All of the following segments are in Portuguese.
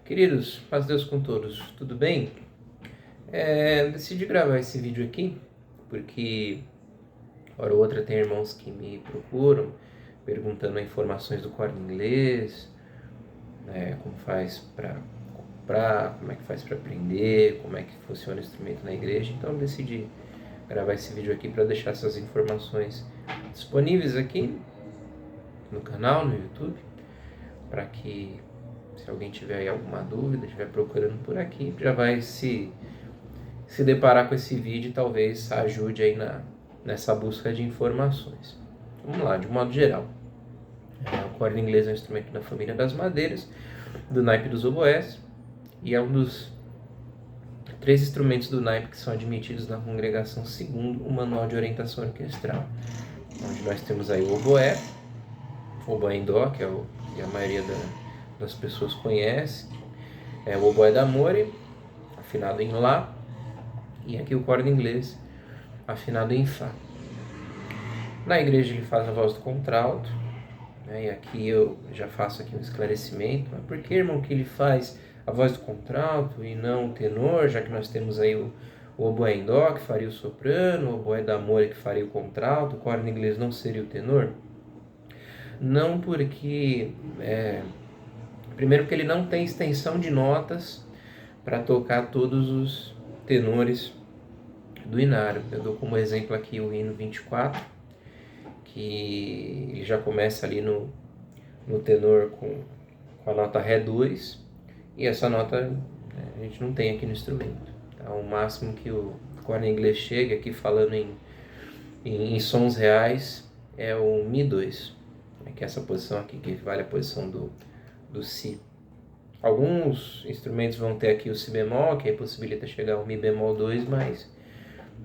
Queridos, paz de Deus com todos, tudo bem? Decidi gravar esse vídeo aqui porque, hora ou outra, tem irmãos que me procuram perguntando informações do corno inglês, como faz para comprar, como é que faz para aprender, como é que funciona o instrumento na igreja. Então eu decidi gravar esse vídeo aqui para deixar essas informações disponíveis aqui no canal, no YouTube, para que, se alguém tiver aí alguma dúvida, estiver procurando por aqui, já vai se deparar com esse vídeo e talvez ajude aí nessa busca de informações. Vamos lá, de um modo geral. O corno inglês é um instrumento da família das madeiras, do naipe dos oboés, e é um dos 3 instrumentos do naipe que são admitidos na congregação segundo o Manual de Orientação Orquestral, onde nós temos aí o oboé em dó, que a maioria das pessoas conhece, o oboé d'amore, afinado em lá, e aqui o corno inglês, afinado em fá. Na igreja ele faz a voz do contralto, e aqui eu já faço aqui um esclarecimento. Mas por que, irmão, que ele faz a voz do contralto e não o tenor, já que nós temos aí o oboé em dó, que faria o soprano, o oboé d'amore, que faria o contralto, o corno inglês não seria o tenor? Não, porque primeiro porque ele não tem extensão de notas para tocar todos os tenores do inário. Eu dou como exemplo aqui o hino 24, que ele já começa ali no tenor com a nota Ré 2, e essa nota a gente não tem aqui no instrumento. Então, o máximo que o corno inglês chega, aqui falando em sons reais, é o Mi 2, que é essa posição aqui, que vale a posição do Si. Alguns instrumentos vão ter aqui o Si bemol, que aí possibilita chegar ao Mi bemol 2, mas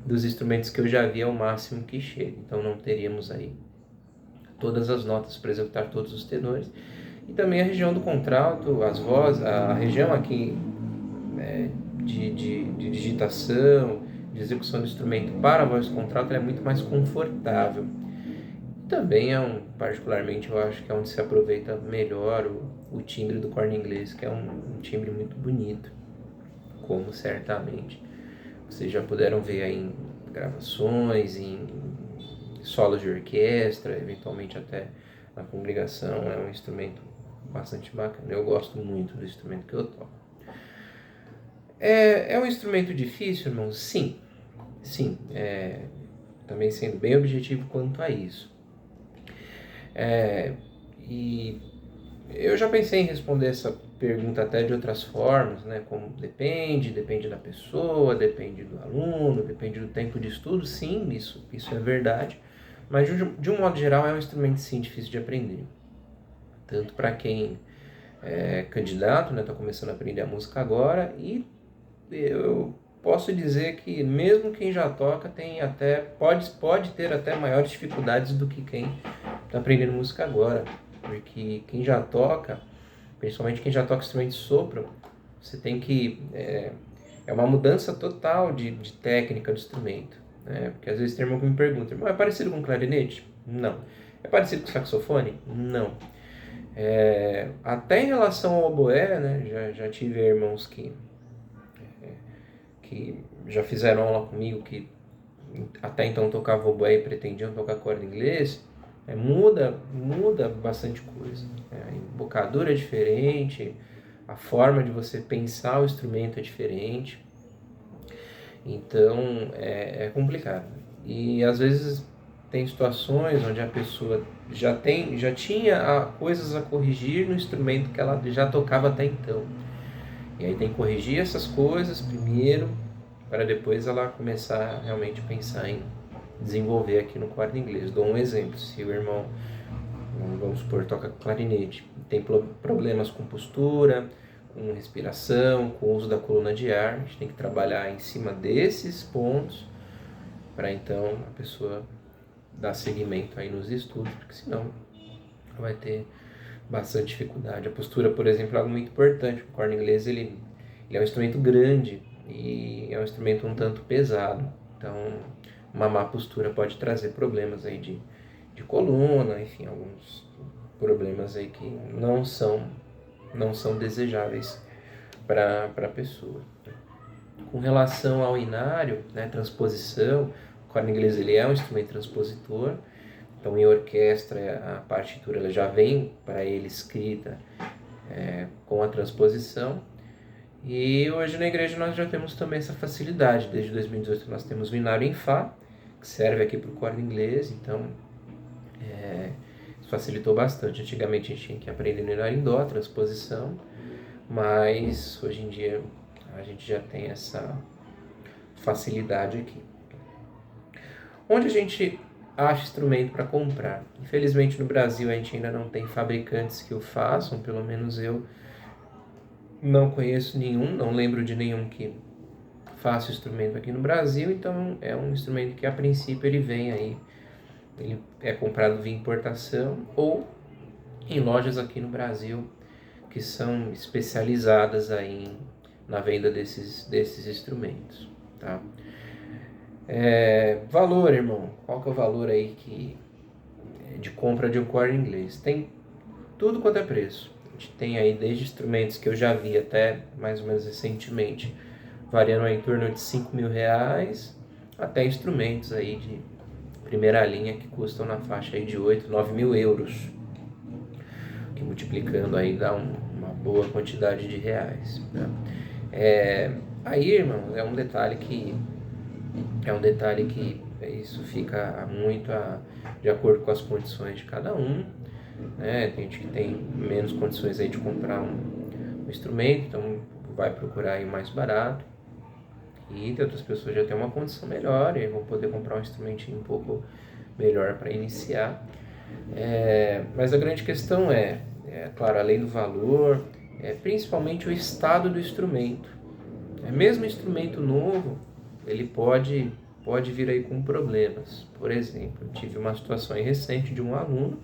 dos instrumentos que eu já vi é o máximo que chega. Então não teríamos aí todas as notas para executar todos os tenores. E também a região do contralto, as vozes, a região aqui de digitação, de execução do instrumento para a voz do contralto é muito mais confortável. Também particularmente, eu acho que é onde se aproveita melhor o timbre do corno inglês, que é um timbre muito bonito, como certamente vocês já puderam ver aí em gravações, em solos de orquestra, eventualmente até na congregação. É um instrumento bastante bacana. Eu gosto muito do instrumento que eu toco. É um instrumento difícil, irmãos? Sim. Também sendo bem objetivo quanto a isso. E eu já pensei em responder essa pergunta até de outras formas, como depende da pessoa, depende do aluno, depende do tempo de estudo. Sim, isso é verdade, mas de um modo geral é um instrumento, sim, difícil de aprender, tanto para quem é candidato, está começando a aprender a música agora, e eu posso dizer que mesmo quem já toca pode ter até maiores dificuldades do que quem está aprendendo música agora, porque quem já toca, principalmente quem já toca instrumento de sopro, você tem que... É uma mudança total de técnica do instrumento, porque às vezes tem irmão que me pergunta: é parecido com clarinete? Não. É parecido com saxofone? Não. Até em relação ao oboé, já tive irmãos que já fizeram aula comigo, que até então tocavam oboé e pretendiam tocar corno inglês. Muda bastante coisa. A embocadura é diferente, a forma de você pensar o instrumento é diferente. Então é complicado. E às vezes tem situações onde a pessoa já tinha coisas a corrigir no instrumento que ela já tocava até então. E aí tem que corrigir essas coisas primeiro, para depois ela começar a realmente pensar em desenvolver aqui no corno inglês. Dou um exemplo: se o irmão, vamos supor, toca clarinete, tem problemas com postura, com respiração, com o uso da coluna de ar, a gente tem que trabalhar em cima desses pontos para então a pessoa dar seguimento aí nos estudos, porque senão vai ter bastante dificuldade. A postura, por exemplo, é algo muito importante. O corno inglês ele é um instrumento grande e é um instrumento um tanto pesado, então uma má postura pode trazer problemas aí de coluna, enfim, alguns problemas aí que não são desejáveis para a pessoa. Com relação ao inário, né, transposição, o corno inglês ele é um instrumento transpositor, então em orquestra a partitura ela já vem para ele escrita com a transposição. E hoje na igreja nós já temos também essa facilidade. Desde 2018 nós temos o inário em Fá, que serve aqui para o corno inglês, então isso facilitou bastante. Antigamente a gente tinha que aprender no inário em Dó, a transposição, mas hoje em dia a gente já tem essa facilidade aqui. Onde a gente acha instrumento para comprar? Infelizmente no Brasil a gente ainda não tem fabricantes que o façam, pelo menos eu não conheço nenhum, não lembro de nenhum que faça o instrumento aqui no Brasil, então é um instrumento que a princípio ele vem aí, ele é comprado via importação ou em lojas aqui no Brasil que são especializadas aí na venda desses instrumentos, tá? Valor, irmão, qual que é o valor aí de compra de um corno inglês? Tem tudo quanto é preço. A gente tem aí desde instrumentos que eu já vi até mais ou menos recentemente, variando aí em torno de R$ 5.000, até instrumentos aí de primeira linha que custam na faixa aí de 8, 9 mil euros, que multiplicando aí dá uma boa quantidade de reais, né? Aí, irmão, é um detalhe que isso fica muito de acordo com as condições de cada um, né? Tem gente que tem menos condições aí de comprar um instrumento, então vai procurar aí mais barato, e tem outras pessoas que já têm uma condição melhor e vão poder comprar um instrumentinho um pouco melhor para iniciar. Mas a grande questão claro, além do valor, principalmente o estado do instrumento. Mesmo instrumento novo, ele pode vir aí com problemas. Por exemplo, eu tive uma situação recente de um aluno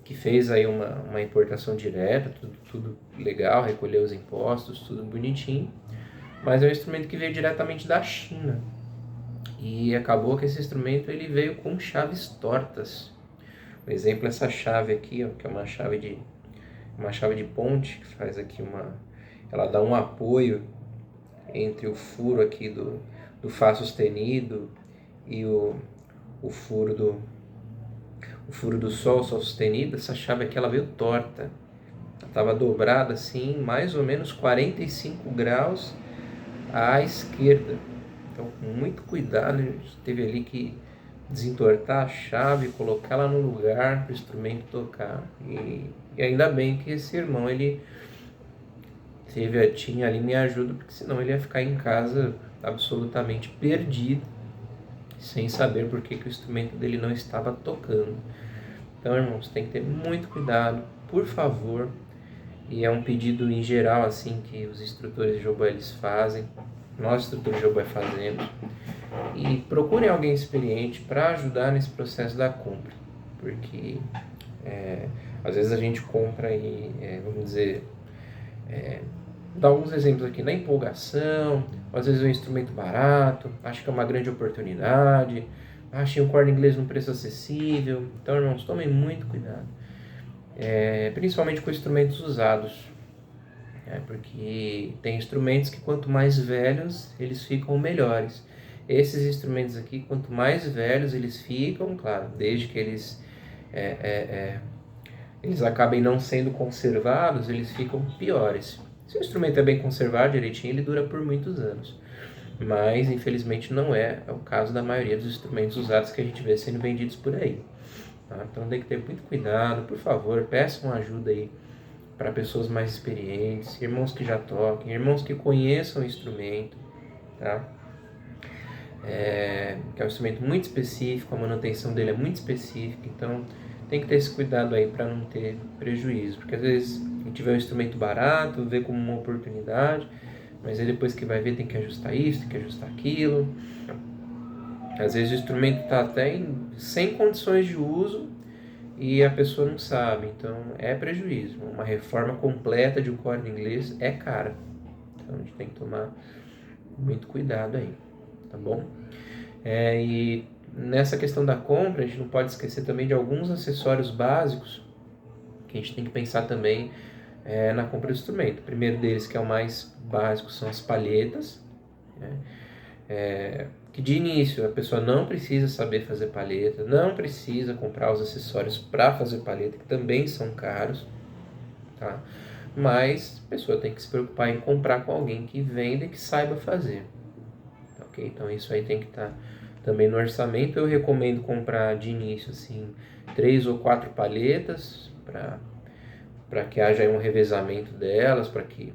que fez aí uma importação direta, tudo legal, recolheu os impostos, tudo bonitinho, mas é um instrumento que veio diretamente da China. E acabou que esse instrumento ele veio com chaves tortas. Por exemplo, essa chave aqui, ó, que é uma chave de ponte, que faz aqui ela dá um apoio entre o furo aqui do Fá sustenido e o furo do Sol sustenido. Essa chave aqui ela veio torta, ela estava dobrada assim, mais ou menos 45 graus à esquerda. Então, com muito cuidado, a gente teve ali que desentortar a chave, colocar ela no lugar para o instrumento tocar. E ainda bem que esse irmão, ele tinha ali minha ajuda, porque senão ele ia ficar em casa absolutamente perdido, sem saber por que o instrumento dele não estava tocando. Então, irmãos, tem que ter muito cuidado, por favor. E é um pedido em geral assim que os instrutores de oboé eles fazem, nós instrutores de oboé fazemos. E procurem alguém experiente para ajudar nesse processo da compra, porque às vezes a gente compra e, vamos dizer, dar alguns exemplos aqui, na empolgação, às vezes é um instrumento barato, acho que é uma grande oportunidade, achei um corno inglês num preço acessível. Então, irmãos, tomem muito cuidado, principalmente com instrumentos usados, porque tem instrumentos que quanto mais velhos eles ficam melhores. Esses instrumentos aqui, quanto mais velhos eles ficam, claro, desde que eles acabem não sendo conservados, eles ficam piores. Se o instrumento é bem conservado direitinho, ele dura por muitos anos. Mas, infelizmente, não é o caso da maioria dos instrumentos usados que a gente vê sendo vendidos por aí. Tá? Então tem que ter muito cuidado, por favor, peçam ajuda aí para pessoas mais experientes, irmãos que já toquem, irmãos que conheçam o instrumento, tá? Que é um instrumento muito específico, a manutenção dele é muito específica, então tem que ter esse cuidado aí para não ter prejuízo, porque às vezes a gente vê um instrumento barato, vê como uma oportunidade, mas aí depois que vai ver tem que ajustar isso, tem que ajustar aquilo. Às vezes o instrumento está até sem condições de uso e a pessoa não sabe, então é prejuízo. Uma reforma completa de um corno inglês é cara, então a gente tem que tomar muito cuidado aí, tá bom? E nessa questão da compra, a gente não pode esquecer também de alguns acessórios básicos que a gente tem que pensar também na compra do instrumento. O primeiro deles, que é o mais básico, são as palhetas, né? Que de início a pessoa não precisa saber fazer palheta, não precisa comprar os acessórios para fazer palheta, que também são caros, tá? Mas a pessoa tem que se preocupar em comprar com alguém que venda e que saiba fazer, ok? Então isso aí tem que estar também no orçamento. Eu recomendo comprar de início assim 3 ou 4 palhetas para que haja um revezamento delas, para que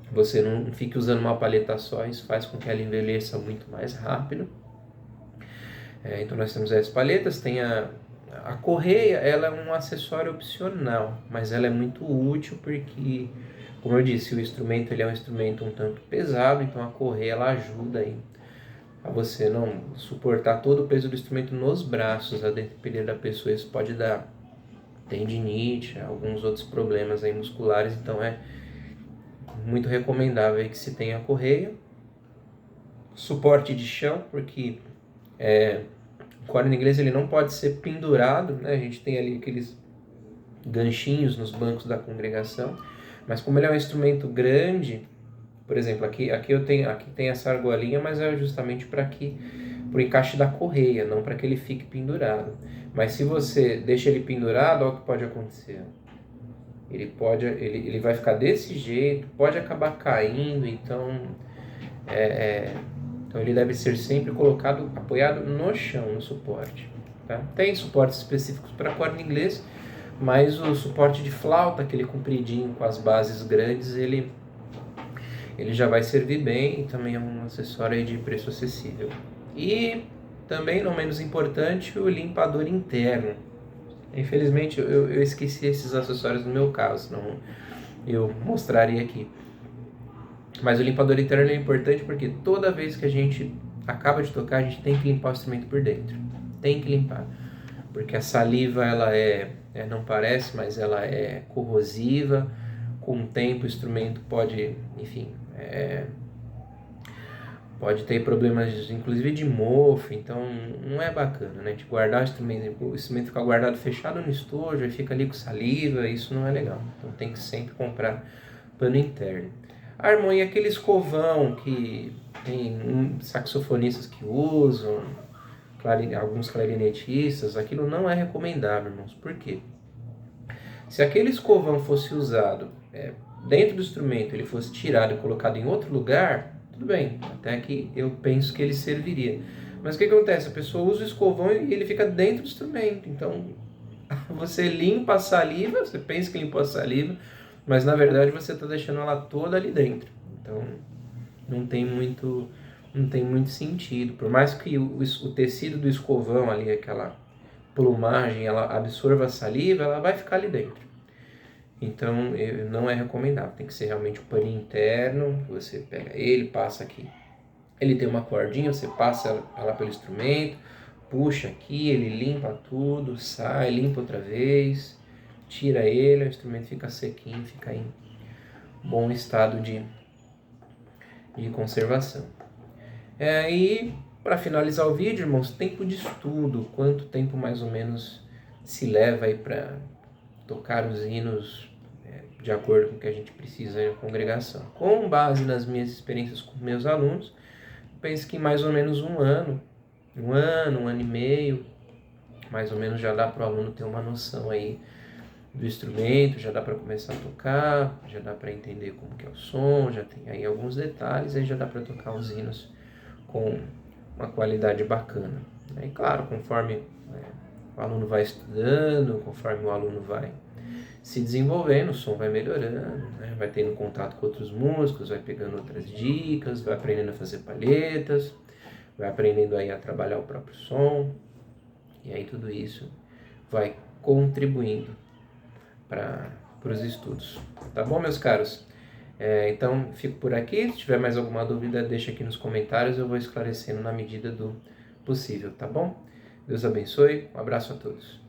você não fique usando uma palheta só. Isso faz com que ela envelheça muito mais rápido. Então nós temos as palhetas, tem a correia. Ela é um acessório opcional, mas ela é muito útil porque, como eu disse, o instrumento ele é um instrumento um tanto pesado, então a correia ela ajuda aí a você não suportar todo o peso do instrumento nos braços. A depender da pessoa isso pode dar tendinite, alguns outros problemas aí musculares, então é muito recomendável aí que se tenha a correia. Suporte de chão, porque o corno inglês ele não pode ser pendurado, né? A gente tem ali aqueles ganchinhos nos bancos da congregação, mas como ele é um instrumento grande, por exemplo, aqui tem essa argolinha, mas é justamente para o encaixe da correia, não para que ele fique pendurado. Mas se você deixa ele pendurado, olha o que pode acontecer. Ele vai ficar desse jeito, pode acabar caindo, então ele deve ser sempre colocado, apoiado no chão, no suporte. Tá? Tem suportes específicos para corno inglês, mas o suporte de flauta, aquele compridinho com as bases grandes, ele já vai servir bem, e também é um acessório aí de preço acessível. E também, não menos importante, o limpador interno. Infelizmente eu esqueci esses acessórios no meu caso, senão eu mostraria aqui. Mas o limpador interno é importante porque toda vez que a gente acaba de tocar, a gente tem que limpar o instrumento por dentro. Tem que limpar. Porque a saliva, ela não parece, mas ela é corrosiva. Com o tempo o instrumento pode, enfim, pode ter problemas, inclusive de mofo, então não é bacana, né? De guardar o instrumento ficar guardado fechado no estojo e fica ali com saliva, isso não é legal. Então tem que sempre comprar pano interno. A harmonia, aquele escovão que tem saxofonistas que usam, alguns clarinetistas, aquilo não é recomendável, irmãos. Por quê? Se aquele escovão fosse usado dentro do instrumento, ele fosse tirado e colocado em outro lugar, tudo bem, até que eu penso que ele serviria. Mas o que acontece? A pessoa usa o escovão e ele fica dentro do instrumento. Então, você limpa a saliva, você pensa que limpou a saliva, mas na verdade você está deixando ela toda ali dentro. Então, não tem muito sentido. Por mais que o tecido do escovão ali, aquela plumagem, ela absorva a saliva, ela vai ficar ali dentro. Então, não é recomendável. Tem que ser realmente um paninho interno. Você pega ele, passa aqui. Ele tem uma cordinha, você passa ela pelo instrumento, puxa aqui, ele limpa tudo, sai, limpa outra vez, tira ele, o instrumento fica sequinho, fica em bom estado de conservação. E para finalizar o vídeo, irmãos, tempo de estudo, quanto tempo mais ou menos se leva aí para tocar os hinos de acordo com o que a gente precisa na congregação. Com base nas minhas experiências com meus alunos, penso que mais ou menos um ano e meio, mais ou menos já dá para o aluno ter uma noção aí do instrumento, já dá para começar a tocar, já dá para entender como que é o som, já tem aí alguns detalhes, aí já dá para tocar os hinos com uma qualidade bacana. E claro, conforme o aluno vai estudando, conforme o aluno vai se desenvolvendo, o som vai melhorando, vai tendo contato com outros músicos, vai pegando outras dicas, vai aprendendo a fazer palhetas, vai aprendendo aí a trabalhar o próprio som, e aí tudo isso vai contribuindo para os estudos. Tá bom, meus caros? Então, fico por aqui. Se tiver mais alguma dúvida, deixa aqui nos comentários, eu vou esclarecendo na medida do possível, tá bom? Deus abençoe, um abraço a todos.